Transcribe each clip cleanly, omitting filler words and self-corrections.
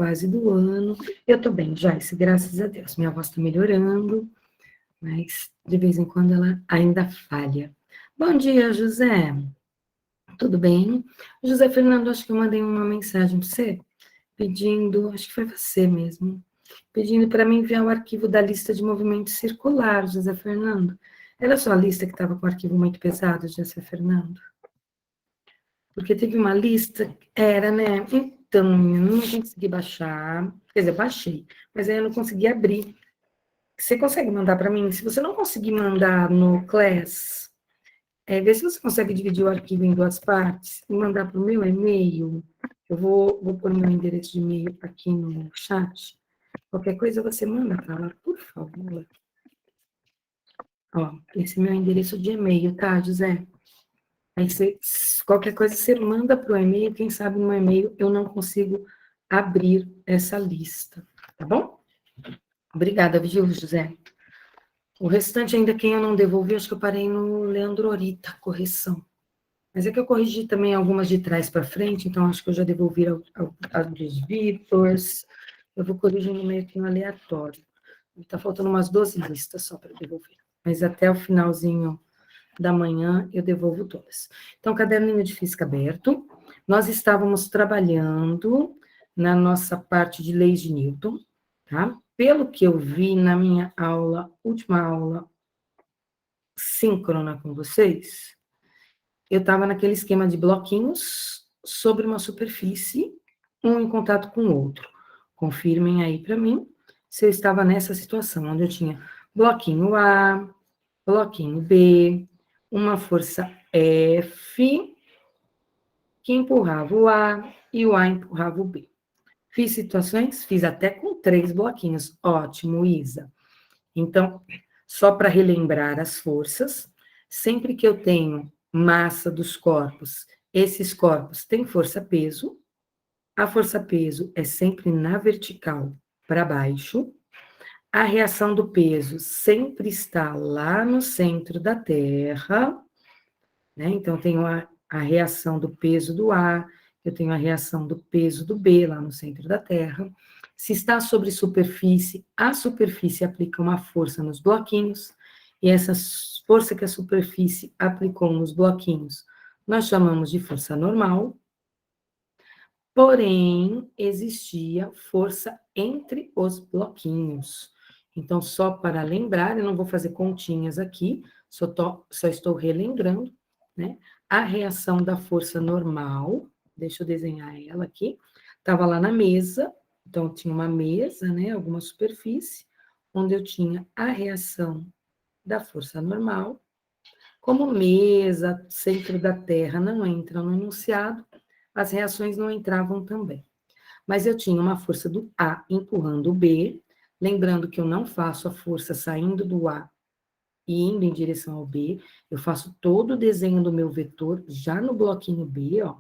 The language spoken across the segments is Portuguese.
quase do ano. Eu tô bem, Joyce, graças a Deus. Minha voz tá melhorando, mas de vez em quando ela ainda falha. Bom dia, José. Tudo bem? José Fernando, acho que eu mandei uma mensagem para você, pedindo, acho que foi você mesmo, pedindo para me enviar o arquivo da lista de movimento circular, José Fernando. Era só a lista que estava com o arquivo muito pesado, José Fernando? Porque teve uma lista, era, né? Então, eu não consegui baixar, quer dizer, baixei, mas aí eu não consegui abrir. Você consegue mandar para mim? Se você não conseguir mandar no Class, vê se você consegue dividir o arquivo em duas partes e mandar para o meu e-mail. Eu vou pôr meu endereço de e-mail aqui no chat. Qualquer coisa você manda para lá, por favor. Ó, esse é meu endereço de e-mail, tá, José? Aí você, qualquer coisa você manda para o e-mail, quem sabe no e-mail eu não consigo abrir essa lista, tá bom? Obrigada, viu, José? O restante ainda, quem eu não devolvi, acho que eu parei no Leandro Orita, correção. Mas é que eu corrigi também algumas de trás para frente, então acho que eu já devolvi a dos Victors. Eu vou corrigindo meio que no aleatório. Está faltando umas 12 listas só para devolver. Mas até o finalzinho da manhã eu devolvo todas. Então, caderninho de física aberto. Nós estávamos trabalhando na nossa parte de leis de Newton, tá? Pelo que eu vi na minha aula, última aula síncrona com vocês, eu estava naquele esquema de bloquinhos sobre uma superfície, um em contato com o outro. Confirmem aí para mim se eu estava nessa situação, onde eu tinha bloquinho A, bloquinho B, uma força F, que empurrava o A, e o A empurrava o B. Fiz situações? Fiz até com 3 bloquinhos. Ótimo, Isa. Então, só para relembrar as forças, sempre que eu tenho massa dos corpos, esses corpos têm força-peso, a força-peso é sempre na vertical para baixo, a reação do peso sempre está lá no centro da Terra, né? Então, eu tenho a reação do peso do A, eu tenho a reação do peso do B lá no centro da Terra. Se está sobre superfície, a superfície aplica uma força nos bloquinhos, e essa força que a superfície aplicou nos bloquinhos, nós chamamos de força normal, porém, existia força entre os bloquinhos. Então, só para lembrar, eu não vou fazer continhas aqui, só estou relembrando, né? A reação da força normal, deixa eu desenhar ela aqui, estava lá na mesa, então tinha uma mesa, né, alguma superfície, onde eu tinha a reação da força normal. Como mesa, centro da Terra não entra no enunciado, as reações não entravam também. Mas eu tinha uma força do A empurrando o B, lembrando que eu não faço a força saindo do A e indo em direção ao B, eu faço todo o desenho do meu vetor já no bloquinho B, ó,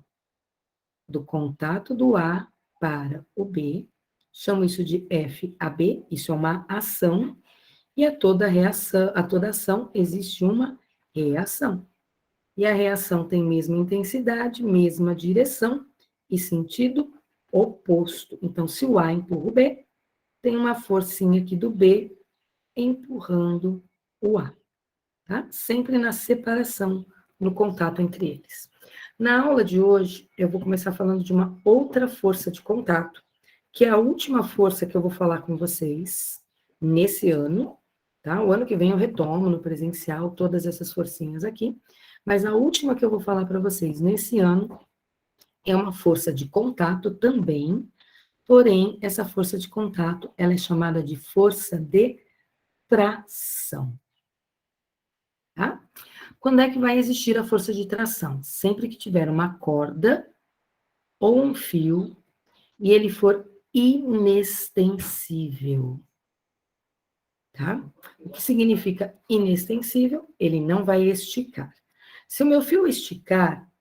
do contato do A para o B, chamo isso de FAB, isso é uma ação, e a toda reação, a toda ação existe uma reação. E a reação tem mesma intensidade, mesma direção e sentido oposto. Então, se o A empurra o B, tem uma forcinha aqui do B empurrando o A, tá? Sempre na separação, no contato entre eles. Na aula de hoje, eu vou começar falando de uma outra força de contato, que é a última força que eu vou falar com vocês nesse ano, tá? O ano que vem eu retomo no presencial todas essas forcinhas aqui, mas a última que eu vou falar para vocês nesse ano é uma força de contato também, porém, essa força de contato, ela é chamada de força de tração, tá? Quando é que vai existir a força de tração? Sempre que tiver uma corda ou um fio e ele for inextensível, tá? O que significa inextensível? Ele não vai esticar. Se o meu fio esticar,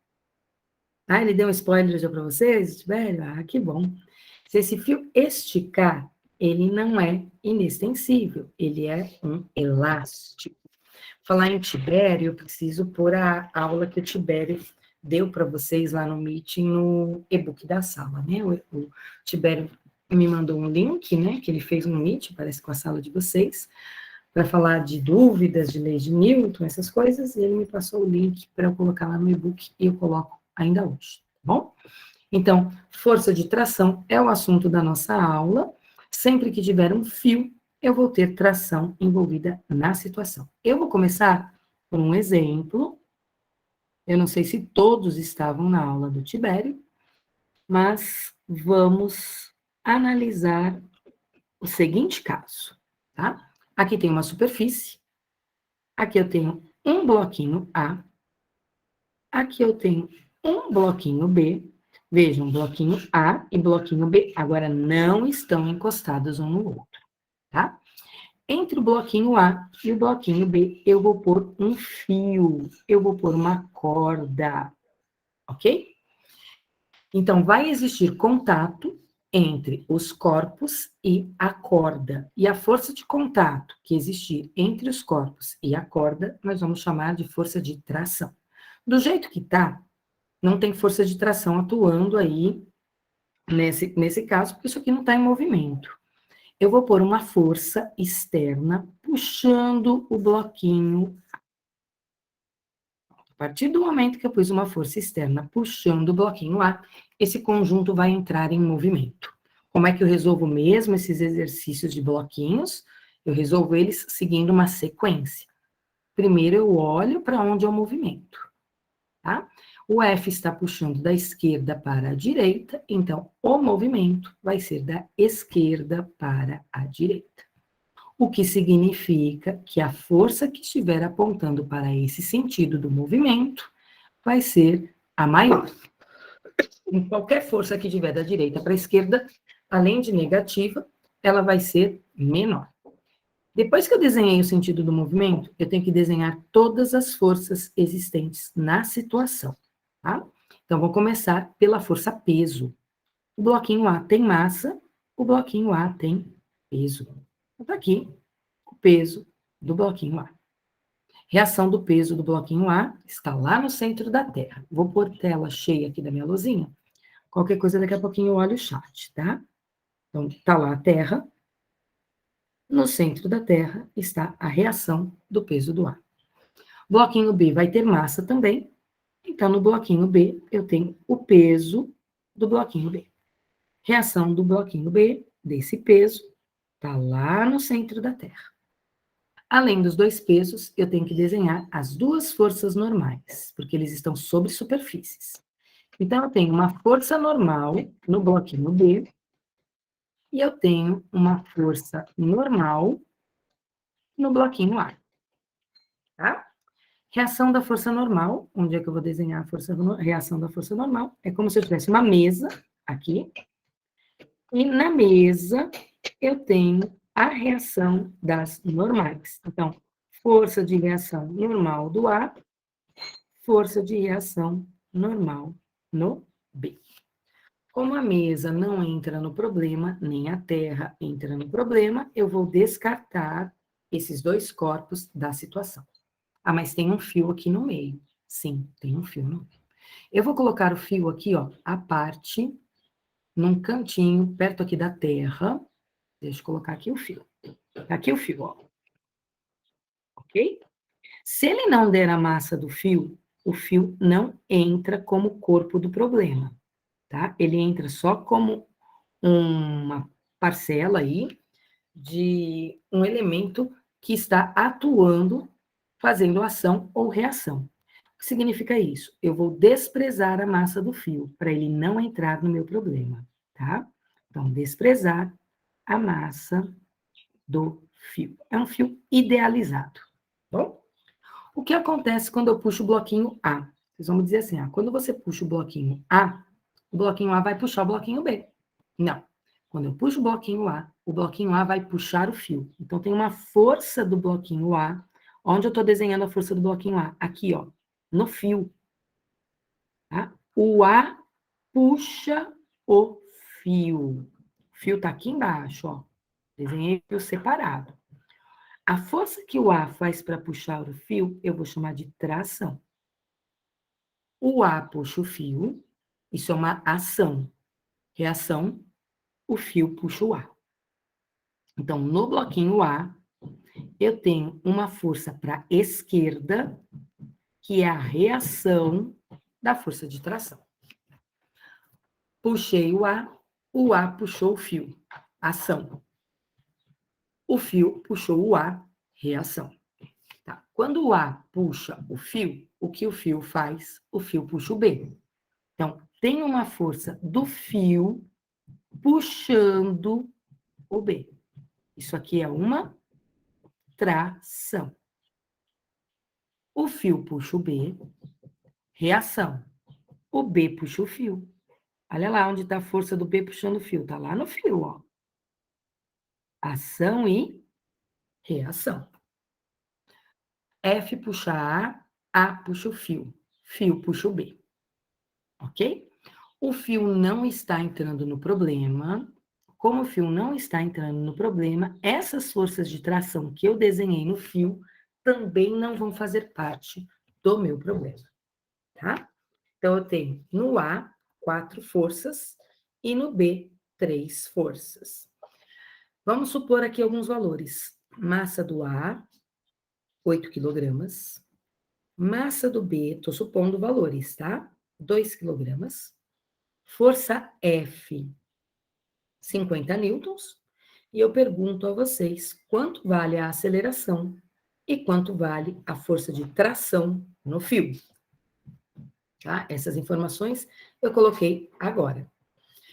ele deu um spoiler já para vocês, velho? Ah, que bom. Se esse fio esticar, ele não é inextensível, ele é um elástico. Falar em Tibério, eu preciso pôr a aula que o Tibério deu para vocês lá no meeting, no e-book da sala, né? O Tibério me mandou um link, né, que ele fez um Meet, parece com a sala de vocês, para falar de dúvidas de lei de Newton, essas coisas, e ele me passou o link para eu colocar lá no e-book, e eu coloco ainda hoje, tá bom? Então, força de tração é o assunto da nossa aula. Sempre que tiver um fio, eu vou ter tração envolvida na situação. Eu vou começar por um exemplo. Eu não sei se todos estavam na aula do Tibério, mas vamos analisar o seguinte caso, tá? Aqui tem uma superfície, aqui eu tenho um bloquinho A, aqui eu tenho um bloquinho B. Vejam, bloquinho A e bloquinho B agora não estão encostados um no outro, tá? Entre o bloquinho A e o bloquinho B, eu vou pôr um fio, eu vou pôr uma corda, ok? Então, vai existir contato entre os corpos e a corda. E a força de contato que existir entre os corpos e a corda, nós vamos chamar de força de tração. Do jeito que tá, não tem força de tração atuando aí nesse caso, porque isso aqui não está em movimento. Eu vou pôr uma força externa puxando o bloquinho. A partir do momento que eu pus uma força externa puxando o bloquinho A, esse conjunto vai entrar em movimento. Como é que eu resolvo mesmo esses exercícios de bloquinhos? Eu resolvo eles seguindo uma sequência. Primeiro eu olho para onde é o movimento, tá? O F está puxando da esquerda para a direita, então o movimento vai ser da esquerda para a direita. O que significa que a força que estiver apontando para esse sentido do movimento vai ser a maior. Em qualquer força que tiver da direita para a esquerda, além de negativa, ela vai ser menor. Depois que eu desenhei o sentido do movimento, eu tenho que desenhar todas as forças existentes na situação, tá? Então, vou começar pela força peso. O bloquinho A tem massa, o bloquinho A tem peso. Então, aqui, o peso do bloquinho A. Reação do peso do bloquinho A está lá no centro da Terra. Vou pôr tela cheia aqui da minha luzinha. Qualquer coisa, daqui a pouquinho eu olho o chat, tá? Então, tá lá a Terra. No centro da Terra está a reação do peso do ar. Bloquinho B vai ter massa também. Então, no bloquinho B, eu tenho o peso do bloquinho B. Reação do bloquinho B, desse peso, está lá no centro da Terra. Além dos dois pesos, eu tenho que desenhar as duas forças normais, porque eles estão sobre superfícies. Então, eu tenho uma força normal no bloquinho B, e eu tenho uma força normal no bloquinho A, tá? Reação da força normal, onde é que eu vou desenhar a reação da força normal? É como se eu tivesse uma mesa aqui, e na mesa eu tenho a reação das normais. Então, força de reação normal do A, força de reação normal no B. Como a mesa não entra no problema, nem a terra entra no problema, eu vou descartar esses dois corpos da situação. Ah, mas tem um fio aqui no meio. Sim, tem um fio no meio. Eu vou colocar o fio aqui, ó, à parte, num cantinho, perto aqui da terra. Deixa eu colocar aqui o fio. Aqui o fio, ó. Ok? Se ele não der a massa do fio, o fio não entra como corpo do problema, tá? Ele entra só como uma parcela aí de um elemento que está atuando, fazendo ação ou reação. O que significa isso? Eu vou desprezar a massa do fio, para ele não entrar no meu problema, tá? Então, desprezar a massa do fio. É um fio idealizado, tá bom? O que acontece quando eu puxo o bloquinho A? Vocês vão me dizer assim, quando você puxa o bloquinho A vai puxar o bloquinho B. Não. Quando eu puxo o bloquinho A vai puxar o fio. Então, tem uma força do bloquinho A. Onde eu estou desenhando a força do bloquinho A? Aqui, ó, no fio. Tá? O A puxa o fio. O fio está aqui embaixo, ó. Desenhei o fio separado. A força que o A faz para puxar o fio, eu vou chamar de tração. O A puxa o fio, isso é uma ação. Reação, o fio puxa o A. Então, no bloquinho A, eu tenho uma força para a esquerda, que é a reação da força de tração. Puxei o A puxou o fio, ação. O fio puxou o A, reação. Tá? Quando o A puxa o fio, o que o fio faz? O fio puxa o B. Então, tem uma força do fio puxando o B. Isso aqui é uma tração. O fio puxa o B, reação. O B puxa o fio. Olha lá onde está a força do B puxando o fio. Está lá no fio, ó. Ação e reação. F puxa A puxa o fio puxa o B. Ok? O fio não está entrando no problema. Como o fio não está entrando no problema, essas forças de tração que eu desenhei no fio também não vão fazer parte do meu problema, tá? Então, eu tenho no A 4 forças e no B 3 forças. Vamos supor aqui alguns valores. Massa do A, 8 quilogramas. Massa do B, estou supondo valores, tá? 2 quilogramas. Força F, 50 newtons. E eu pergunto a vocês quanto vale a aceleração e quanto vale a força de tração no fio. Tá? Essas informações eu coloquei agora.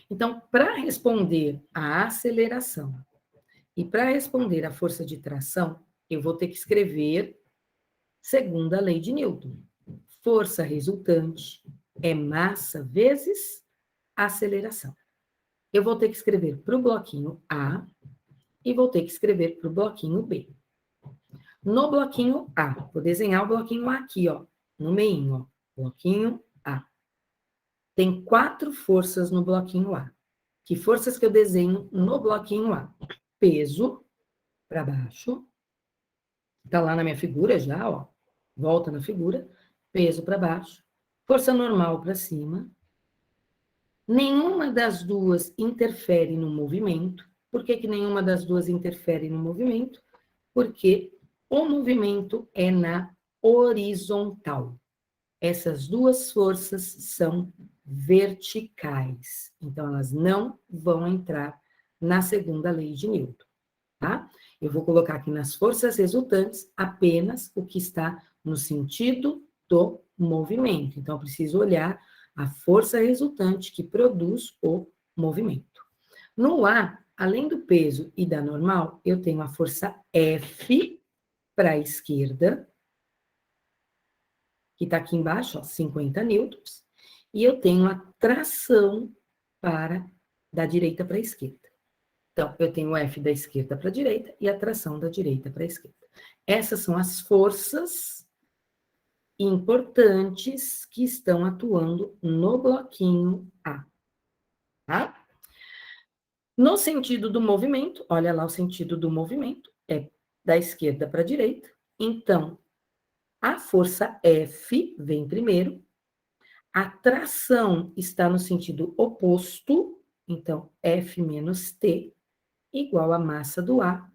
Então, para responder a aceleração e para responder a força de tração, eu vou ter que escrever segundo a lei de Newton. Força resultante é massa vezes aceleração. Eu vou ter que escrever para o bloquinho A e vou ter que escrever para o bloquinho B. No bloquinho A, vou desenhar o bloquinho A aqui, ó, no meio, ó, bloquinho A. Tem 4 forças no bloquinho A. Que forças que eu desenho no bloquinho A? Peso para baixo. Tá lá na minha figura já, ó. Volta na figura. Peso para baixo. Força normal para cima. Nenhuma das duas interfere no movimento. Por que nenhuma das duas interfere no movimento? Porque o movimento é na horizontal. Essas duas forças são verticais. Então, elas não vão entrar na segunda lei de Newton, tá? Eu vou colocar aqui nas forças resultantes apenas o que está no sentido do movimento. Então, eu preciso olhar a força resultante que produz o movimento. No A, além do peso e da normal, eu tenho a força F para a esquerda, que está aqui embaixo, ó, 50 newtons, e eu tenho a tração da direita para a esquerda. Então, eu tenho o F da esquerda para a direita e a tração da direita para a esquerda. Essas são as forças importantes que estão atuando no bloquinho A. Tá? No sentido do movimento, olha lá o sentido do movimento, é da esquerda para a direita. Então, a força F vem primeiro, a tração está no sentido oposto, então F menos T igual a massa do A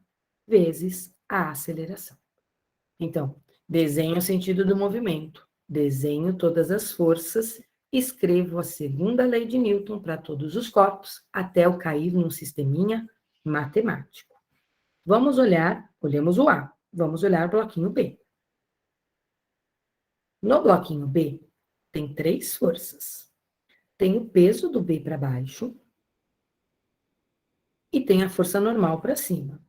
vezes a aceleração. Então, desenho o sentido do movimento, desenho todas as forças, escrevo a segunda lei de Newton para todos os corpos, até eu cair num sisteminha matemático. Vamos olhar, olhamos o A, vamos olhar o bloquinho B. No bloquinho B, tem 3 forças. Tem o peso do B para baixo e tem a força normal para cima.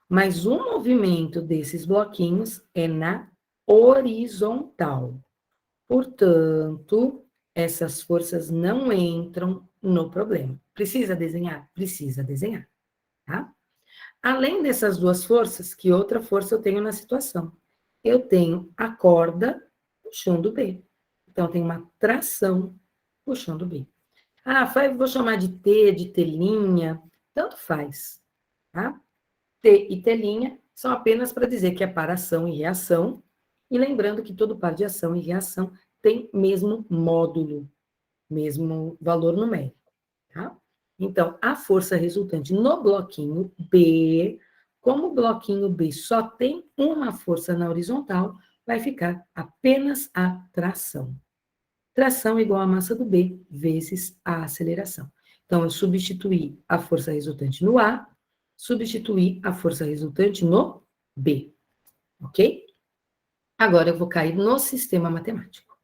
Mas o movimento desses bloquinhos é na horizontal. Portanto, essas forças não entram no problema. Precisa desenhar? Precisa desenhar, tá? Além dessas duas forças, que outra força eu tenho na situação? Eu tenho a corda puxando o B. Então, eu tenho uma tração puxando o B. Ah, vou chamar de T, de telinha, tanto faz, tá? T e telinha são apenas para dizer que é para ação e reação, e lembrando que todo par de ação e reação tem mesmo módulo, mesmo valor numérico, tá? Então, a força resultante no bloquinho B, como o bloquinho B só tem uma força na horizontal, vai ficar apenas a tração. Tração igual a massa do B vezes a aceleração. Então, eu substituí a força resultante no A, substituí a força resultante no B, ok? Agora eu vou cair no sistema matemático.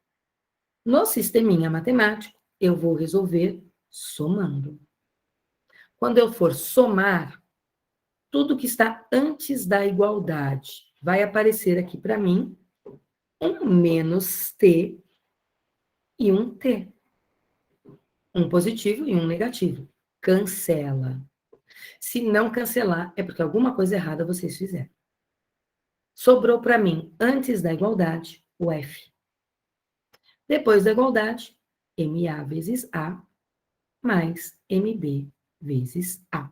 No sisteminha matemático, eu vou resolver somando. Quando eu for somar, tudo que está antes da igualdade vai aparecer aqui para mim um menos T e um T. Um positivo e um negativo. Cancela. Se não cancelar, é porque alguma coisa errada vocês fizeram. Sobrou para mim, antes da igualdade, o F. Depois da igualdade, MA vezes A mais MB vezes A.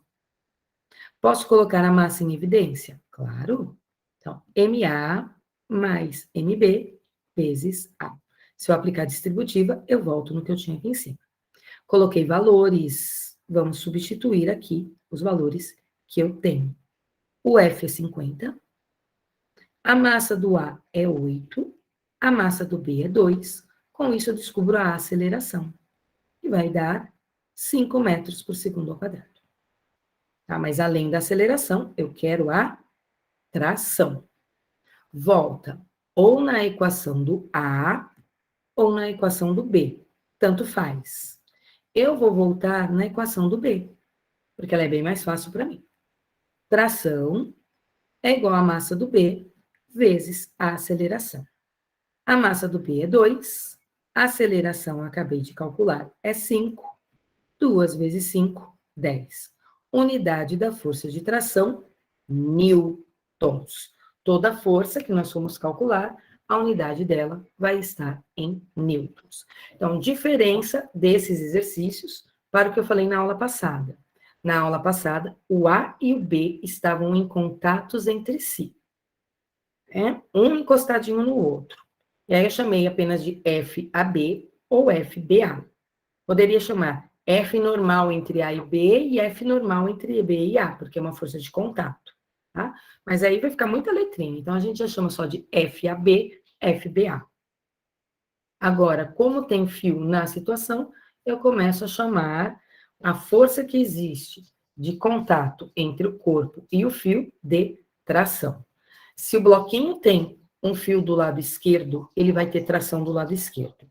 Posso colocar a massa em evidência? Claro. Então, MA mais MB vezes A. Se eu aplicar distributiva, eu volto no que eu tinha aqui em cima. Coloquei valores. Vamos substituir aqui os valores que eu tenho. O F é 50. A massa do A é 8. A massa do B é 2. Com isso, eu descubro a aceleração. E vai dar 5 metros por segundo ao quadrado. Tá? Mas além da aceleração, eu quero a tração. Volta ou na equação do A ou na equação do B. Tanto faz. Eu vou voltar na equação do B, porque ela é bem mais fácil para mim. Tração é igual a massa do B vezes a aceleração. A massa do B é 2, a aceleração, acabei de calcular, é 5. 2 vezes 5, 10. Unidade da força de tração, newtons. Toda força que nós formos calcular, a unidade dela vai estar em newtons. Então, diferença desses exercícios para o que eu falei na aula passada. Na aula passada, o A e o B estavam em contatos entre si. Um encostadinho no outro. E aí eu chamei apenas de FAB ou FBA. Poderia chamar F normal entre A e B e F normal entre B e A, porque é uma força de contato, tá? Mas aí vai ficar muita letrinha, então a gente já chama só de FAB, FBA. Agora, como tem fio na situação, eu começo a chamar a força que existe de contato entre o corpo e o fio de tração. Se o bloquinho tem um fio do lado esquerdo, ele vai ter tração do lado esquerdo.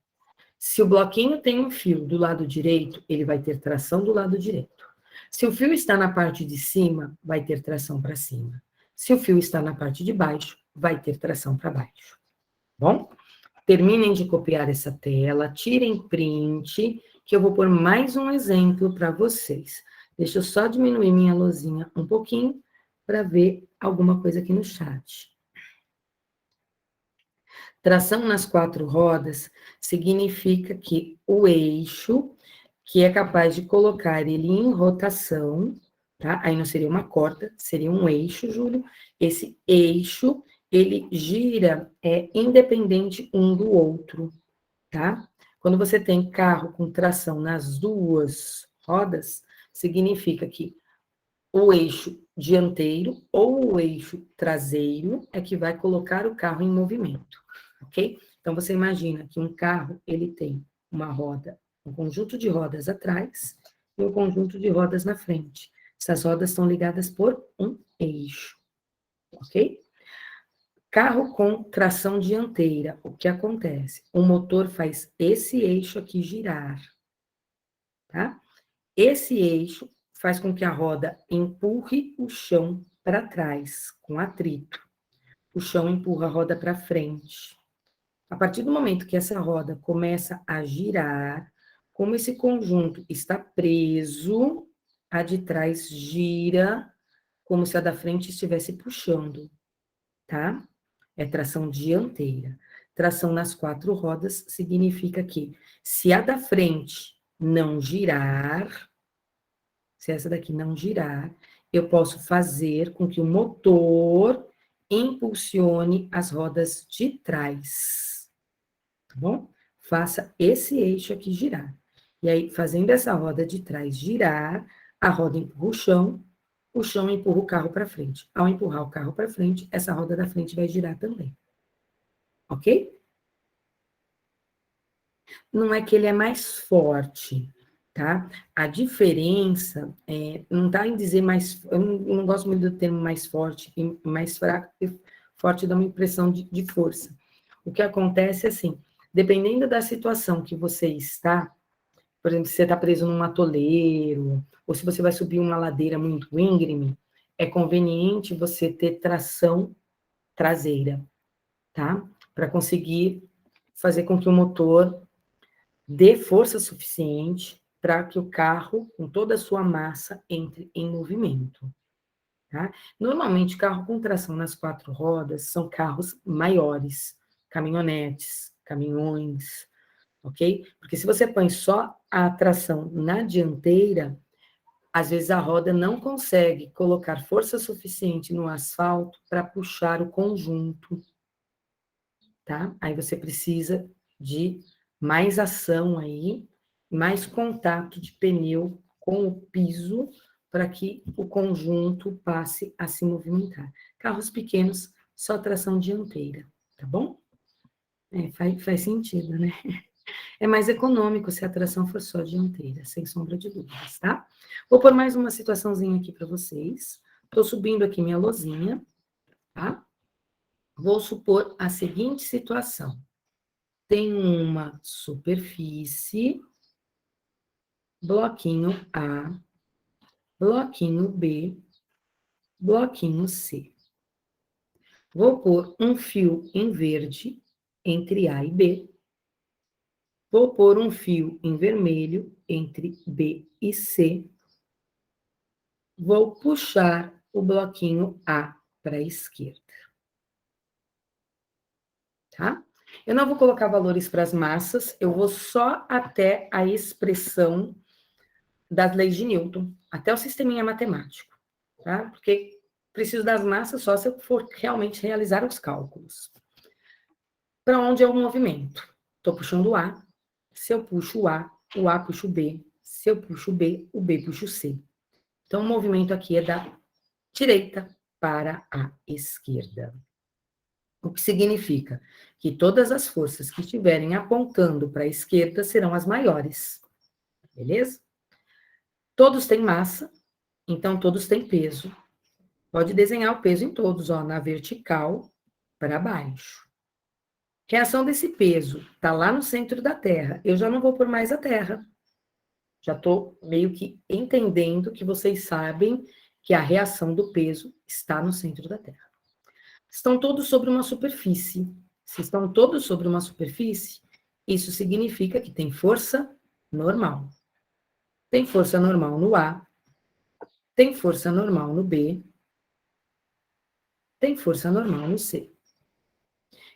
Se o bloquinho tem um fio do lado direito, ele vai ter tração do lado direito. Se o fio está na parte de cima, vai ter tração para cima. Se o fio está na parte de baixo, vai ter tração para baixo. Bom? Terminem de copiar essa tela, tirem print, que eu vou pôr mais um exemplo para vocês. Deixa eu só diminuir minha luzinha um pouquinho para ver alguma coisa aqui no chat. Tração nas 4 rodas significa que o eixo, que é capaz de colocar ele em rotação, tá? Aí não seria uma corda, seria um eixo, Júlio. Esse eixo, ele gira independente um do outro, tá? Quando você tem carro com tração nas 2 rodas, significa que o eixo dianteiro ou o eixo traseiro é que vai colocar o carro em movimento, ok? Então, você imagina que um carro, ele tem uma roda, um conjunto de rodas atrás e um conjunto de rodas na frente. Essas rodas são ligadas por um eixo, ok? Carro com tração dianteira, o que acontece? O motor faz esse eixo aqui girar, tá? Esse eixo faz com que a roda empurre o chão para trás, com atrito. O chão empurra a roda para frente. A partir do momento que essa roda começa a girar, como esse conjunto está preso, a de trás gira, como se a da frente estivesse puxando, tá? É tração dianteira. Tração nas 4 rodas significa que, se a da frente não girar, se essa daqui não girar, eu posso fazer com que o motor impulsione as rodas de trás, tá bom? Faça esse eixo aqui girar. E aí, fazendo essa roda de trás girar, a roda empurra o chão empurra o carro para frente. Ao empurrar o carro para frente, essa roda da frente vai girar também. Ok? Não é que ele é mais forte, tá? A diferença não está em dizer mais. Eu não gosto muito do termo mais forte, e mais fraco, e forte dá uma impressão de força. O que acontece é assim, dependendo da situação que você está, por exemplo, se você está preso num atoleiro, ou se você vai subir uma ladeira muito íngreme, é conveniente você ter tração traseira, tá? Para conseguir fazer com que o motor dê força suficiente para que o carro, com toda a sua massa, entre em movimento. Tá? Normalmente, carro com tração nas 4 rodas são carros maiores, caminhonetes, caminhões, ok? Porque se você põe só a tração na dianteira, às vezes a roda não consegue colocar força suficiente no asfalto para puxar o conjunto, tá? Aí você precisa de mais ação aí, mais contato de pneu com o piso para que o conjunto passe a se movimentar. Carros pequenos, só tração dianteira, tá bom? Faz sentido, né? É mais econômico se a tração for só dianteira, sem sombra de dúvidas, tá? Vou pôr mais uma situaçãozinha aqui para vocês. Estou subindo aqui minha lozinha, tá? Vou supor a seguinte situação. Tem uma superfície, bloquinho A, bloquinho B, bloquinho C. Vou pôr um fio em verde entre A e B. Vou pôr um fio em vermelho entre B e C. Vou puxar o bloquinho A para a esquerda. Tá? Eu não vou colocar valores para as massas, eu vou só até a expressão das leis de Newton, até o sisteminha matemático, tá? Porque preciso das massas só se eu for realmente realizar os cálculos. Para onde é o movimento? Estou puxando o A. Se eu puxo o A puxa o B. Se eu puxo o B puxa o C. Então, o movimento aqui é da direita para a esquerda. O que significa que todas as forças que estiverem apontando para a esquerda serão as maiores. Beleza? Todos têm massa, então todos têm peso. Pode desenhar o peso em todos, ó, na vertical para baixo. Reação desse peso está lá no centro da Terra. Eu já não vou por mais a Terra. Já estou meio que entendendo que vocês sabem que a reação do peso está no centro da Terra. Estão todos sobre uma superfície. Se estão todos sobre uma superfície, isso significa que tem força normal. Tem força normal no A, tem força normal no B, tem força normal no C.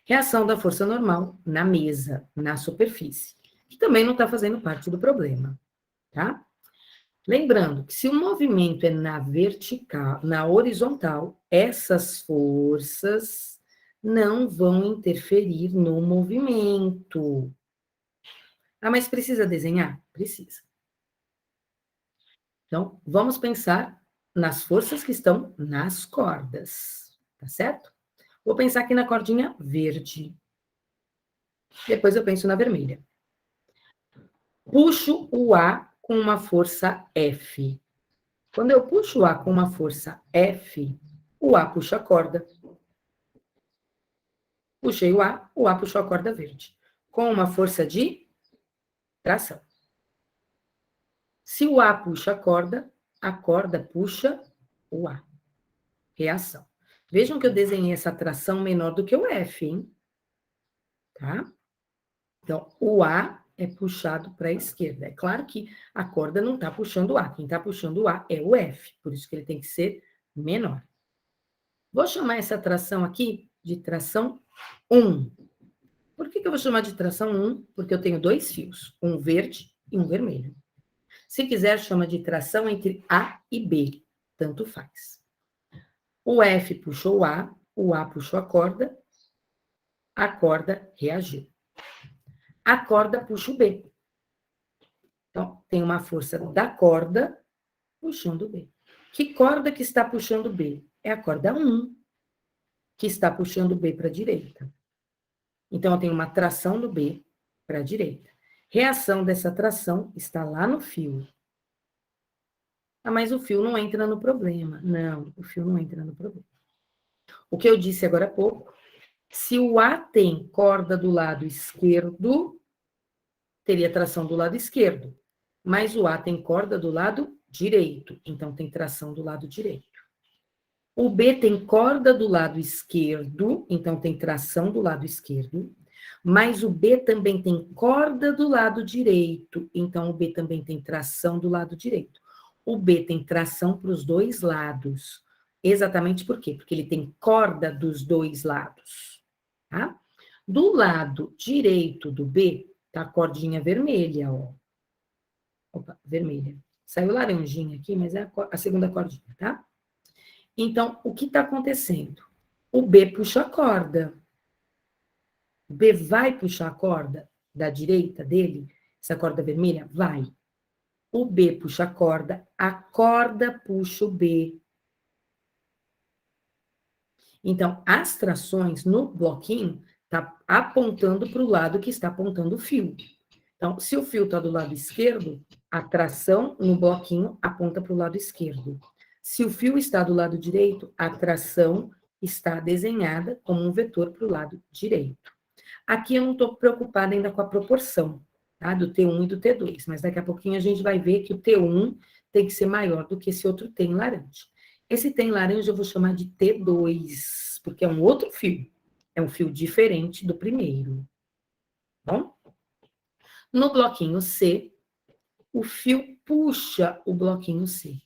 Reação da força normal na mesa, na superfície, que também não está fazendo parte do problema, tá? Lembrando que se o movimento é na vertical, na horizontal, essas forças não vão interferir no movimento. Ah, mas precisa desenhar? Precisa. Então, vamos pensar nas forças que estão nas cordas, tá certo? Vou pensar aqui na cordinha verde. Depois eu penso na vermelha. Puxo o A com uma força F. Quando eu puxo o A com uma força F, o A puxa a corda. Puxei o A puxou a corda verde. Com uma força de tração. Se o A puxa a corda puxa o A. Reação. Vejam que eu desenhei essa tração menor do que o F, hein? Tá? Então, o A é puxado para a esquerda. É claro que a corda não está puxando o A. Quem está puxando o A é o F. Por isso que ele tem que ser menor. Vou chamar essa tração aqui de tração 1. Por que eu vou chamar de tração 1? Porque eu tenho 2 fios, um verde e um vermelho. Se quiser, chama de tração entre A e B, tanto faz. O F puxou o A puxou a corda reagiu. A corda puxa o B. Então, tem uma força da corda puxando o B. Que corda que está puxando o B? É a corda 1, que está puxando o B para a direita. Então, eu tenho uma tração do B para a direita. Reação dessa tração está lá no fio. Ah, mas o fio não entra no problema. Não, o fio não entra no problema. O que eu disse agora há pouco, se o A tem corda do lado esquerdo, teria tração do lado esquerdo. Mas o A tem corda do lado direito, então tem tração do lado direito. O B tem corda do lado esquerdo, então tem tração do lado esquerdo. Mas o B também tem corda do lado direito, então o B também tem tração do lado direito. O B tem tração para os dois lados. Exatamente por quê? Porque ele tem corda dos dois lados. Tá? Do lado direito do B, tá a cordinha vermelha, ó. Opa, vermelha. Saiu laranjinha aqui, mas é a segunda cordinha, tá? Então, o que está acontecendo? O B puxa a corda. O B vai puxar a corda da direita dele, essa corda vermelha? Vai. O B puxa a corda puxa o B. Então, as trações no bloquinho tá apontando para o lado que está apontando o fio. Então, se o fio está do lado esquerdo, a tração no bloquinho aponta para o lado esquerdo. Se o fio está do lado direito, a tração está desenhada como um vetor para o lado direito. Aqui eu não estou preocupada ainda com a proporção, tá? Do T1 e do T2, mas daqui a pouquinho a gente vai ver que o T1 tem que ser maior do que esse outro T em laranja. Esse T em laranja eu vou chamar de T2, porque é um outro fio. É um fio diferente do primeiro. Bom? No bloquinho C, o fio puxa o bloquinho C.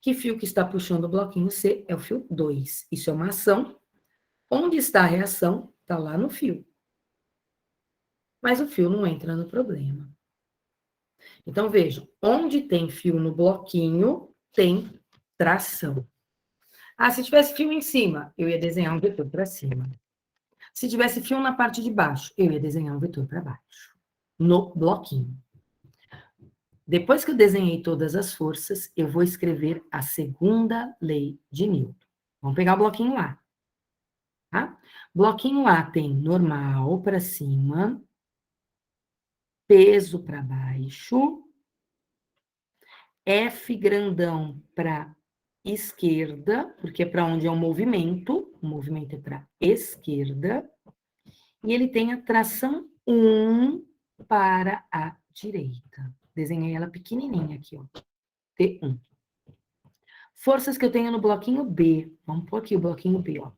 Que fio que está puxando o bloquinho C? É o fio 2. Isso é uma ação. Onde está a reação? Está lá no fio. Mas o fio não entra no problema. Então, vejam, onde tem fio no bloquinho, tem tração. Ah, se tivesse fio em cima, eu ia desenhar um vetor para cima. Se tivesse fio na parte de baixo, eu ia desenhar um vetor para baixo. No bloquinho. Depois que eu desenhei todas as forças, eu vou escrever a segunda lei de Newton. Vamos pegar o bloquinho A. Tá? Bloquinho A tem normal para cima, peso para baixo, F grandão para esquerda, porque é para onde é o movimento é para esquerda, e ele tem a tração 1 para a direita. Desenhei ela pequenininha aqui, ó. T1. Forças que eu tenho no bloquinho B. Vamos pôr aqui o bloquinho B, ó.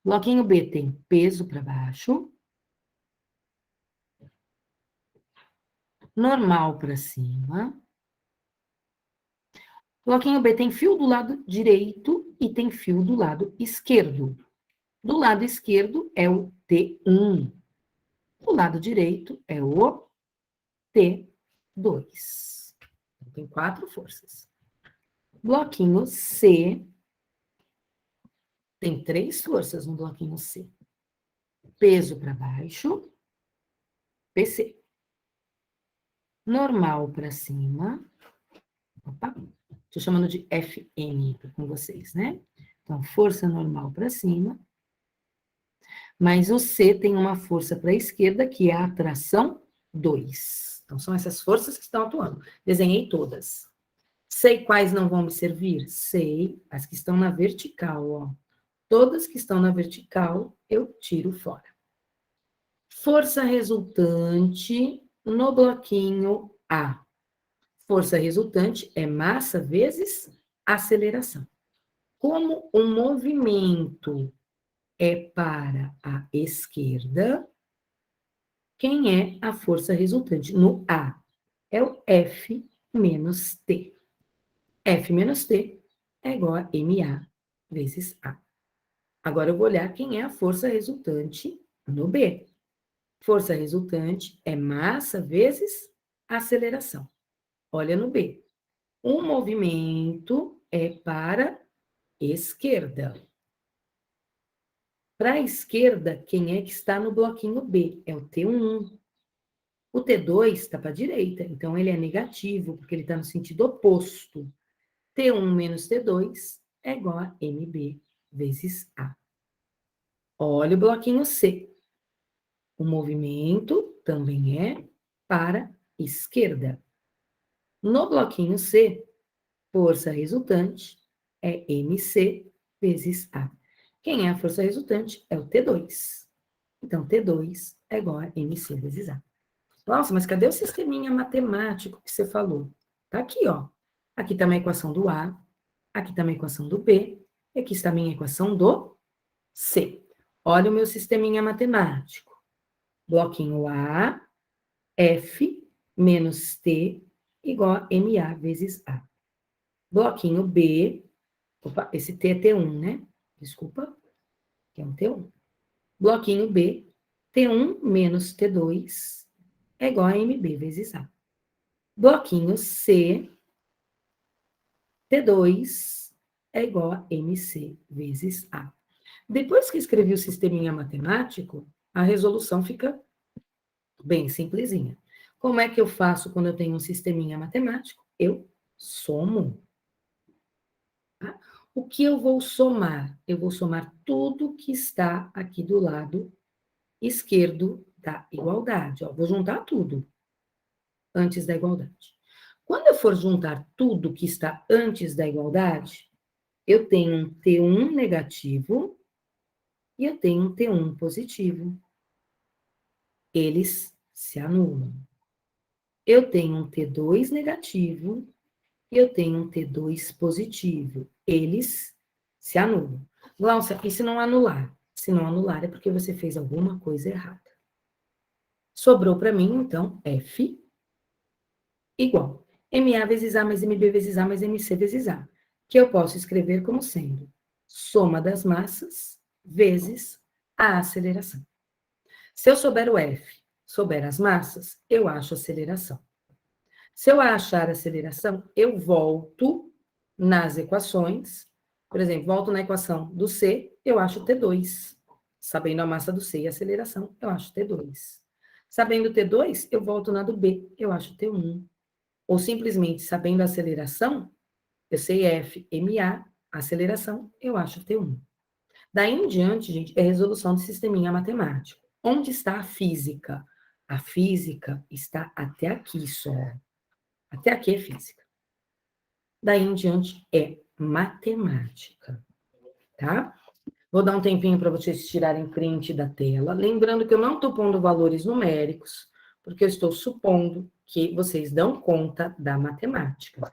Bloquinho B tem peso para baixo, normal para cima. Bloquinho B tem fio do lado direito e tem fio do lado esquerdo. Do lado esquerdo é o T1. Do lado direito é o T2. Tem 4 forças. Bloquinho C tem 3 forças no bloquinho C. Peso para baixo, PC. Normal para cima. Opa, estou chamando de FN com vocês, né? Então, força normal para cima. Mas o C tem uma força para a esquerda, que é a atração 2. Então, são essas forças que estão atuando. Desenhei todas. Sei quais não vão me servir? Sei, as que estão na vertical, ó. Todas que estão na vertical, eu tiro fora. Força resultante no bloquinho A. Força resultante é massa vezes aceleração. Como o movimento é para a esquerda, quem é a força resultante? No A, é o F menos T. F menos T é igual a MA vezes A. Agora eu vou olhar quem é a força resultante no B. Força resultante é massa vezes aceleração. Olha no B. O movimento é para esquerda. Para a esquerda, quem é que está no bloquinho B? É o T1. O T2 está para a direita, então ele é negativo, porque ele está no sentido oposto. T1 menos T2 é igual a MB vezes A. Olha o bloquinho C. O movimento também é para a esquerda. No bloquinho C, força resultante é MC vezes A. Quem é a força resultante? É o T2. Então, T2 é igual a MC vezes A. Nossa, mas cadê o sisteminha matemático que você falou? Tá aqui, ó. Aqui está uma equação do A, aqui está uma equação do B, e aqui está a minha equação do C. Olha o meu sisteminha matemático. Bloquinho A, F menos T igual a MA vezes A. Bloquinho B, opa, esse T é T1, né? Desculpa, que é um T1. Bloquinho B, T1 menos T2 é igual a MB vezes A. Bloquinho C, T2 é igual a MC vezes A. Depois que escrevi o sisteminha matemático, a resolução fica bem simplesinha. Como é que eu faço quando eu tenho um sisteminha matemático? Eu somo. Tá? O que eu vou somar? Eu vou somar tudo que está aqui do lado esquerdo da igualdade. Ó, vou juntar tudo antes da igualdade. Quando eu for juntar tudo que está antes da igualdade, eu tenho um T1 negativo e eu tenho um T1 positivo. Eles se anulam. Eu tenho um T2 negativo e eu tenho um T2 positivo. Eles se anulam. Glaucia, e se não anular? Se não anular é porque você fez alguma coisa errada. Sobrou para mim, então, F igual MA vezes A mais MB vezes A mais MC vezes A, que eu posso escrever como sendo soma das massas vezes a aceleração. Se eu souber o F, souber as massas, eu acho a aceleração. Se eu achar a aceleração, eu volto nas equações. Por exemplo, volto na equação do C, eu acho T2. Sabendo a massa do C e a aceleração, eu acho T2. Sabendo T2, eu volto na do B, eu acho T1. Ou simplesmente sabendo a aceleração, eu sei F, MA, aceleração, eu acho T1. Daí em diante, gente, é resolução de sisteminha matemático. Onde está a física? A física está até aqui só. Até aqui é física. Daí em diante é matemática, tá? Vou dar um tempinho para vocês tirarem print da tela. Lembrando que eu não estou pondo valores numéricos, porque eu estou supondo que vocês dão conta da matemática.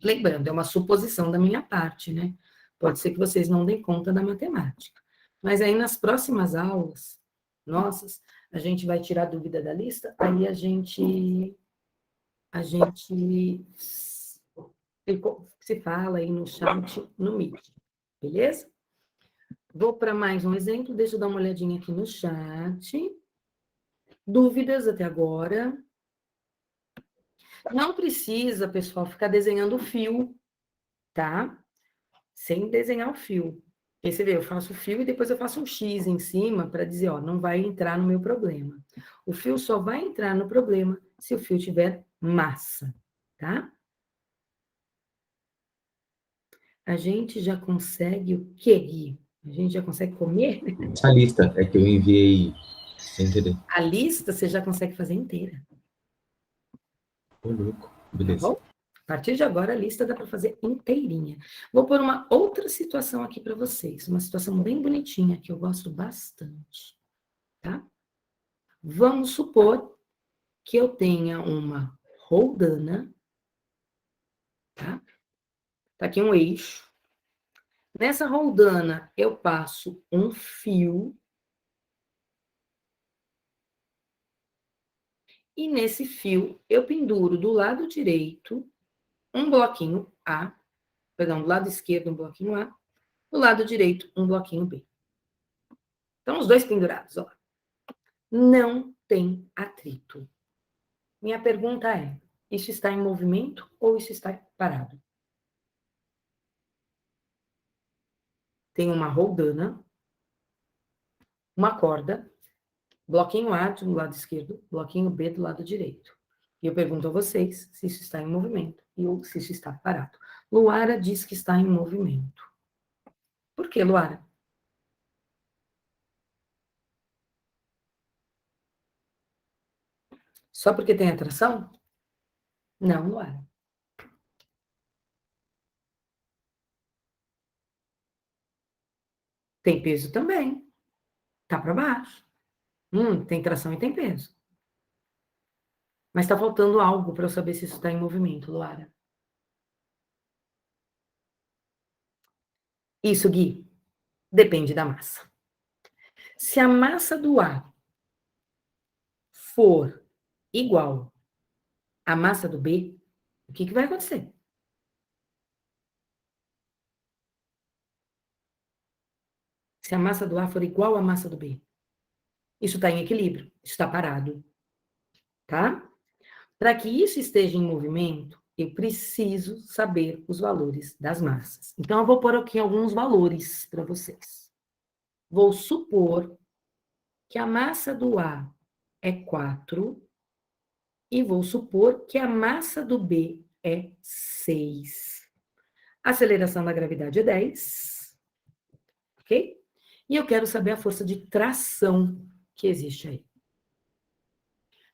Lembrando, é uma suposição da minha parte, né? Pode ser que vocês não deem conta da matemática. Mas aí nas próximas aulas, nossas, a gente vai tirar dúvida da lista, aí a gente se fala aí no chat, no Meet, beleza? Vou para mais um exemplo, deixa eu dar uma olhadinha aqui no chat. Dúvidas até agora? Não precisa, pessoal, ficar desenhando o fio, tá? Sem desenhar o fio. Aí você vê, eu faço o fio e depois eu faço um X em cima para dizer, ó, não vai entrar no meu problema. O fio só vai entrar no problema se o fio tiver massa, tá? A gente já consegue o quê, Gui? A gente já consegue comer? A lista é que eu enviei sem querer. A lista você já consegue fazer inteira. Ô, louco. Tá Beleza. bom? A partir de agora, a lista dá para fazer inteirinha. Vou pôr uma outra situação aqui para vocês. Uma situação bem bonitinha, que eu gosto bastante. Tá? Vamos supor que eu tenha uma roldana. Tá? Tá aqui um eixo. Nessa roldana, eu passo um fio. E nesse fio, eu penduro do lado direito um bloquinho A, perdão, do lado esquerdo um bloquinho A, do lado direito um bloquinho B. Então, os dois pendurados, ó. Não tem atrito. Minha pergunta é, isso está em movimento ou isso está parado? Tem uma roldana, uma corda, bloquinho A do lado esquerdo, bloquinho B do lado direito. E eu pergunto a vocês se isso está em movimento ou se isso está parado. Luara diz que está em movimento. Por que, Luara? Só porque tem atração? Não, Luara. Tem peso também. Tá para baixo. Tem tração e tem peso. Mas está faltando algo para eu saber se isso está em movimento, Luara. Isso, Gui, depende da massa. Se a massa do A for igual à massa do B, o que vai acontecer? Se a massa do A for igual à massa do B, isso está em equilíbrio, isso está parado, tá? Para que isso esteja em movimento, eu preciso saber os valores das massas. Então, eu vou pôr aqui alguns valores para vocês. Vou supor que a massa do A é 4 e vou supor que a massa do B é 6. A aceleração da gravidade é 10, ok? E eu quero saber a força de tração que existe aí.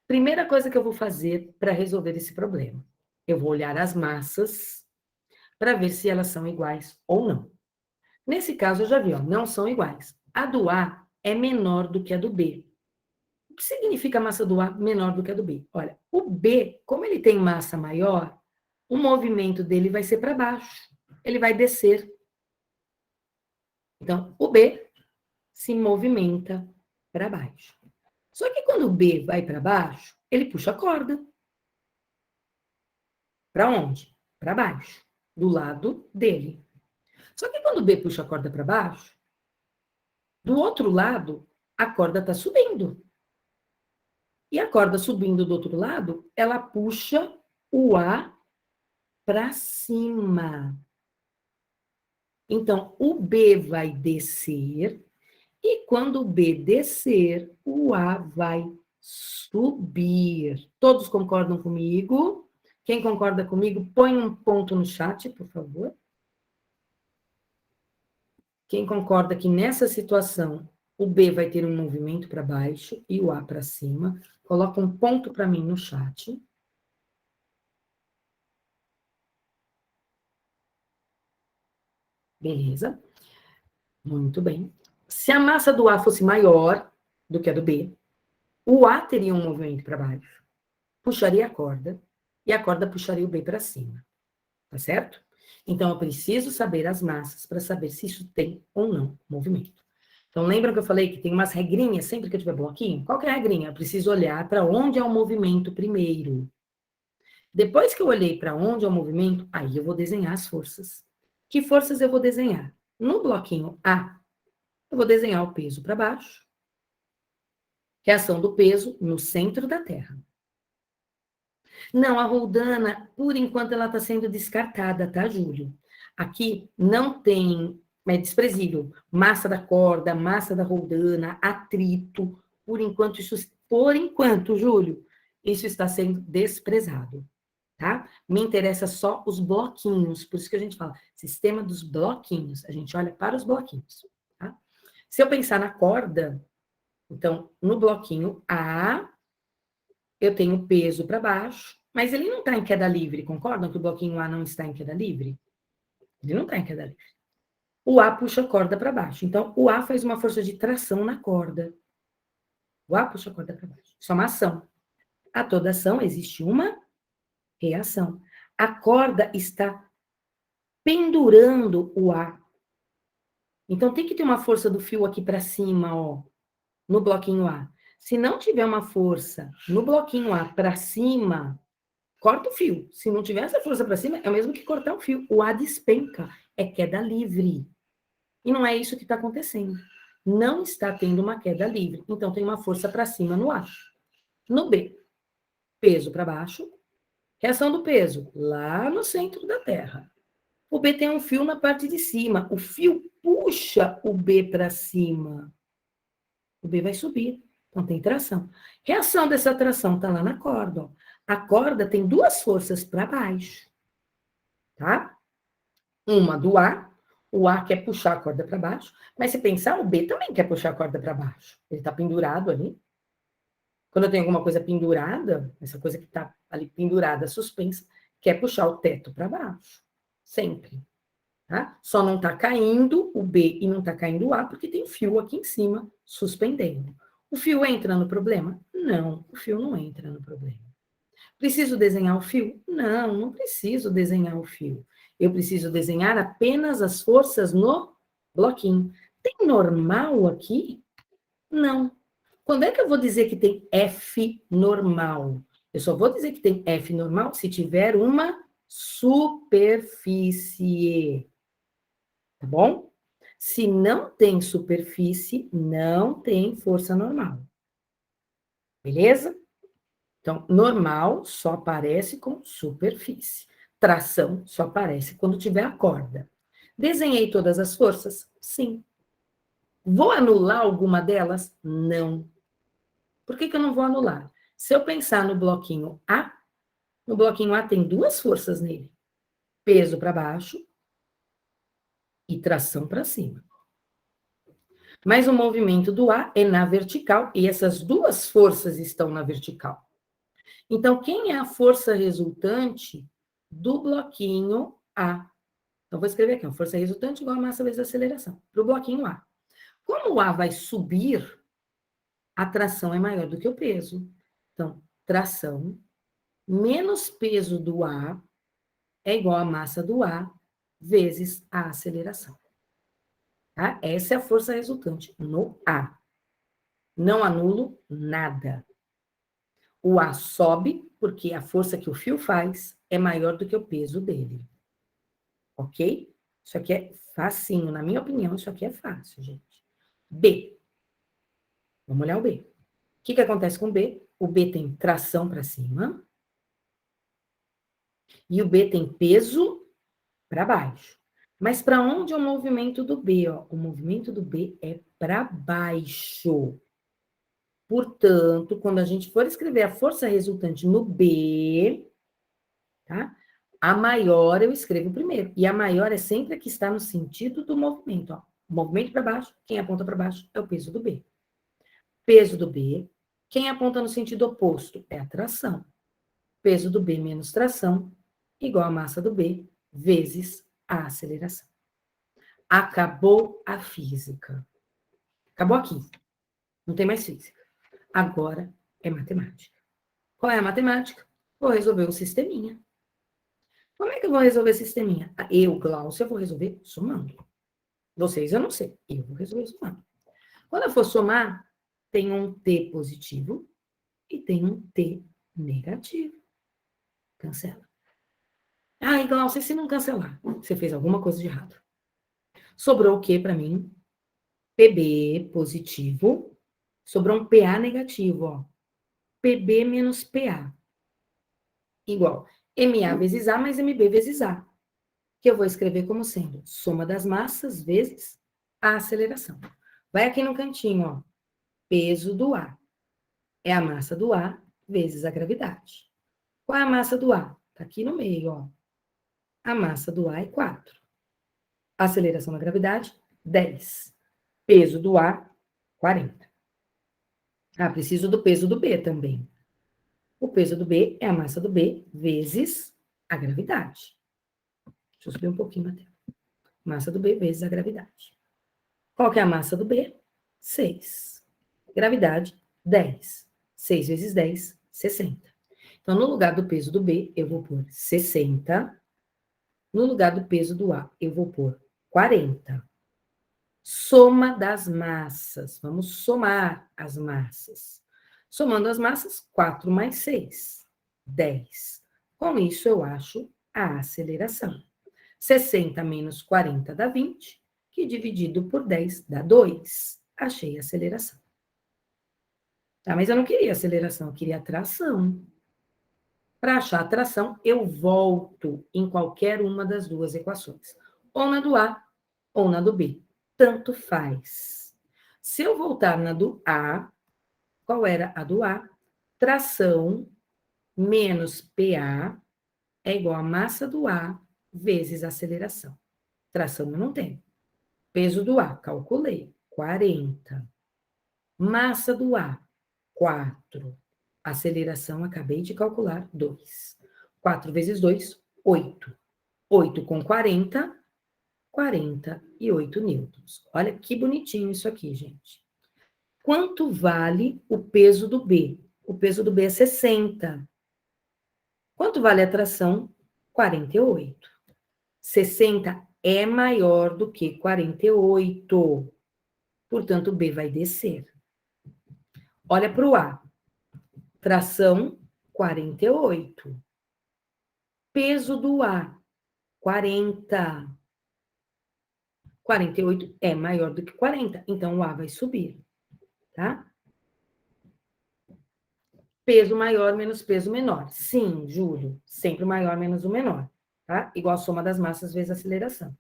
Primeira coisa que eu vou fazer para resolver esse problema, eu vou olhar as massas para ver se elas são iguais ou não. Nesse caso, eu já vi, ó, não são iguais. A do A é menor do que a do B. O que significa a massa do A menor do que a do B? Olha, o B, como ele tem massa maior, o movimento dele vai ser para baixo. Ele vai descer. Então, o B se movimenta para baixo. Só que quando o B vai para baixo, ele puxa a corda. Para onde? Para baixo, do lado dele. Só que quando o B puxa a corda para baixo, do outro lado, a corda está subindo. E a corda subindo do outro lado, ela puxa o A para cima. Então, o B vai descer, e quando o B descer, o A vai subir. Todos concordam comigo? Quem concorda comigo, põe um ponto no chat, por favor. Quem concorda que nessa situação o B vai ter um movimento para baixo e o A para cima, coloca um ponto para mim no chat. Beleza? Muito bem. Se a massa do A fosse maior do que a do B, o A teria um movimento para baixo, puxaria a corda, e a corda puxaria o B para cima. Tá certo? Então, eu preciso saber as massas para saber se isso tem ou não movimento. Então, lembra que eu falei que tem umas regrinhas sempre que eu tiver bloquinho? Qual que é a regrinha? Eu preciso olhar para onde é o movimento primeiro. Depois que eu olhei para onde é o movimento, aí eu vou desenhar as forças. Que forças eu vou desenhar? No bloquinho A, eu vou desenhar o peso para baixo, que é a ação do peso no centro da Terra. Não, a roldana, por enquanto, ela está sendo descartada, tá, Júlio? Aqui não tem, é desprezível, massa da corda, massa da roldana, atrito, por enquanto, Júlio, isso está sendo desprezado, tá? Me interessa só os bloquinhos, por isso que a gente fala, sistema dos bloquinhos, a gente olha para os bloquinhos, tá? Se eu pensar na corda, então, no bloquinho A, eu tenho peso para baixo, mas ele não está em queda livre, concordam que o bloquinho A não está em queda livre? Ele não está em queda livre. O A puxa a corda para baixo. Então, o A faz uma força de tração na corda. O A puxa a corda para baixo. Isso é uma ação. A toda ação existe uma reação. A corda está pendurando o A. Então, tem que ter uma força do fio aqui para cima, ó, no bloquinho A. Se não tiver uma força no bloquinho A para cima, corta o fio. Se não tiver essa força para cima, é o mesmo que cortar o fio. O A despenca, é queda livre. E não é isso que está acontecendo. Não está tendo uma queda livre. Então, tem uma força para cima no A. No B, peso para baixo, reação do peso lá no centro da Terra. O B tem um fio na parte de cima. O fio puxa o B para cima. O B vai subir. Então, tem tração. Reação dessa tração está lá na corda. Ó. A corda tem duas forças para baixo. Tá? Uma do A. O A quer puxar a corda para baixo. Mas se pensar, o B também quer puxar a corda para baixo. Ele está pendurado ali. Quando eu tenho alguma coisa pendurada, essa coisa que está ali pendurada, suspensa, quer puxar o teto para baixo. Sempre. Tá? Só não está caindo o B e não está caindo o A, porque tem fio aqui em cima, suspendendo. O fio entra no problema? Não, o fio não entra no problema. Preciso desenhar o fio? Não, não preciso desenhar o fio. Eu preciso desenhar apenas as forças no bloquinho. Tem normal aqui? Não. Quando é que eu vou dizer que tem F normal? Eu só vou dizer que tem F normal se tiver uma superfície. Tá bom? Se não tem superfície, não tem força normal. Beleza? Então, normal só aparece com superfície. Tração só aparece quando tiver a corda. Desenhei todas as forças? Sim. Vou anular alguma delas? Não. Por que eu não vou anular? Se eu pensar no bloquinho A, no bloquinho A tem duas forças nele. Peso para baixo e tração para cima. Mas o movimento do A é na vertical e essas duas forças estão na vertical. Então, quem é a força resultante do bloquinho A? Então, vou escrever aqui, a força resultante igual a massa vezes a aceleração, para o bloquinho A. Como o A vai subir, a tração é maior do que o peso. Então, tração menos peso do A é igual a massa do A vezes a aceleração. Tá? Essa é a força resultante no A. Não anulo nada. O A sobe porque a força que o fio faz é maior do que o peso dele. Ok? Isso aqui é facinho, na minha opinião, isso aqui é fácil, gente. B. Vamos olhar o B. O que acontece com o B? O B tem tração para cima. E o B tem peso para baixo. Mas para onde é o movimento do B? Ó? O movimento do B é para baixo. Portanto, quando a gente for escrever a força resultante no B, tá? A maior eu escrevo primeiro. E a maior é sempre a que está no sentido do movimento. Ó. O movimento para baixo, quem aponta para baixo é o peso do B. Peso do B, quem aponta no sentido oposto é a tração. Peso do B menos tração, igual a massa do B, vezes a aceleração. Acabou a física. Acabou aqui. Não tem mais física. Agora é matemática. Qual é a matemática? Vou resolver um sisteminha. Como é que eu vou resolver sisteminha? Eu, Glaucia, vou resolver somando. Vocês, eu não sei. Eu vou resolver somando. Quando eu for somar, tem um T positivo e tem um T negativo. Cancela. Ah, Glaucia, se não cancelar, você fez alguma coisa de errado. Sobrou o que para mim? PB positivo. Sobrou um PA negativo, ó. PB menos PA. Igual MA vezes A mais MB vezes A. Que eu vou escrever como sendo soma das massas vezes a aceleração. Vai aqui no cantinho, ó. Peso do A. É a massa do A vezes a gravidade. Qual é a massa do A? Tá aqui no meio, ó. A massa do A é 4. A aceleração da gravidade, 10. Peso do A, 40. Ah, preciso do peso do B também. O peso do B é a massa do B vezes a gravidade. Deixa eu subir um pouquinho na tela. Massa do B vezes a gravidade. Qual que é a massa do B? 6. Gravidade, 10. 6 vezes 10, 60. Então, no lugar do peso do B, eu vou pôr 60. No lugar do peso do A, eu vou pôr 40. Soma das massas. Vamos somar as massas. Somando as massas, 4 mais 6, 10. Com isso, eu acho a aceleração. 60 menos 40 dá 20, que dividido por 10 dá 2. Achei a aceleração. Tá, mas eu não queria aceleração, eu queria tração. Para achar a tração, eu volto em qualquer uma das duas equações. Ou na do A, ou na do B. Tanto faz. Se eu voltar na do A, Qual era a do A? Tração menos PA é igual a massa do A vezes a aceleração. Tração eu não tenho. Peso do A, calculei, 40. Massa do A, 4. Aceleração, acabei de calcular, 2. 4 vezes 2, 8. 8 com 40, 48 newtons. Olha que bonitinho isso aqui, gente. Quanto vale o peso do B? O peso do B é 60. Quanto vale a tração? 48. 60 é maior do que 48. Portanto, o B vai descer. Olha para o A. Tração, 48. Peso do A, 40. 48 é maior do que 40, então o A vai subir, tá? Peso maior menos peso menor. Sim, Júlio, sempre o maior menos o menor, tá? Igual a soma das massas vezes a aceleração.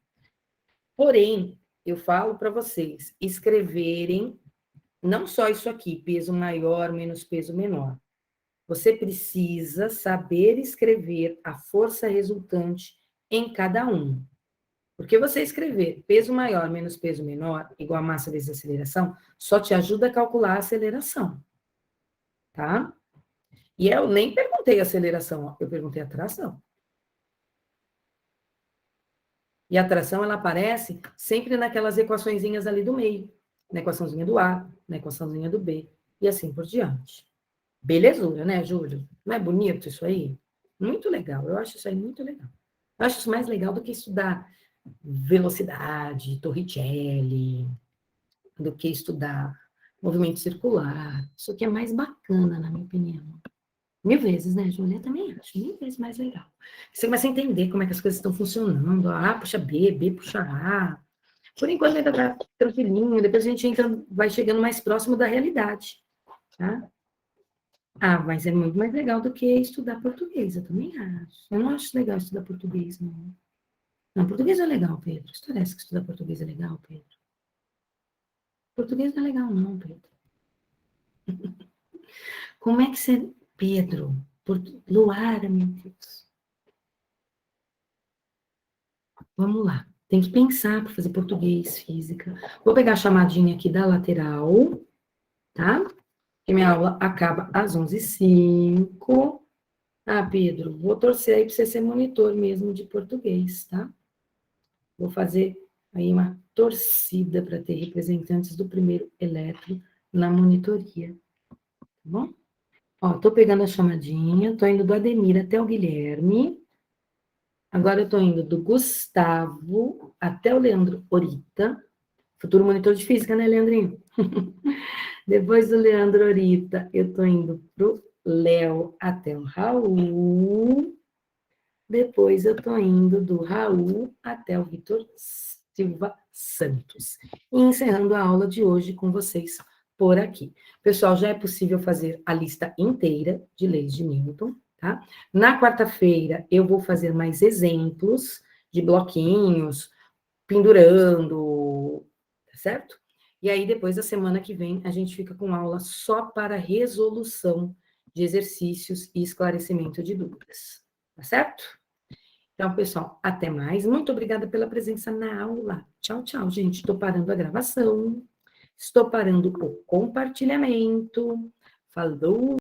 Porém, eu falo para vocês escreverem não só isso aqui, peso maior menos peso menor. Você precisa saber escrever a força resultante em cada um. Porque você escrever peso maior menos peso menor, igual a massa vezes a aceleração, só te ajuda a calcular a aceleração. Tá? E eu nem perguntei a aceleração, eu perguntei a tração. E a tração, ela aparece sempre naquelas equaçõezinhas ali do meio. Na equaçãozinha do A, na equaçãozinha do B, e assim por diante. Belezura, né, Júlio? Não é bonito isso aí? Muito legal, eu acho isso aí muito legal. Eu acho isso mais legal do que estudar velocidade, Torricelli, do que estudar movimento circular. Isso aqui é mais bacana, na minha opinião. 1000 vezes, né, Júlia? Eu também acho, 1000 vezes mais legal. Você começa a entender como é que as coisas estão funcionando. A puxa B, B puxa A. Por enquanto ainda tá tranquilinho, depois a gente entra, vai chegando mais próximo da realidade, tá? Ah, mas é muito mais legal do que estudar português, eu também acho. Eu não acho legal estudar português, não. Não, português é legal, Pedro. Isso parece que estudar português é legal, Pedro. Português não é legal, não, Pedro. Como é que você... Pedro, Luara, meu Deus. Vamos lá. Tem que pensar para fazer português, física. Vou pegar a chamadinha aqui da lateral, tá? Que minha aula acaba às 11h05. Ah, Pedro, vou torcer aí para você ser monitor mesmo de português, tá? Vou fazer aí uma torcida para ter representantes do primeiro eletro na monitoria, tá bom? Ó, tô pegando a chamadinha, tô indo do Ademir até o Guilherme. Agora eu tô indo do Gustavo até o Leandro Orita. Futuro monitor de física, né, Leandrinho? Depois do Leandro Orita, eu tô indo pro Léo até o Raul. Depois eu tô indo do Raul até o Vitor Silva Santos. E encerrando a aula de hoje com vocês por aqui. Pessoal, já é possível fazer a lista inteira de leis de Newton, tá? Na quarta-feira, eu vou fazer mais exemplos de bloquinhos, pendurando, tá certo? E aí, depois da semana que vem, a gente fica com aula só para resolução de exercícios e esclarecimento de dúvidas, tá certo? Então, pessoal, até mais. Muito obrigada pela presença na aula. Tchau, tchau, gente. Estou parando a gravação. Estou parando o compartilhamento. Falou!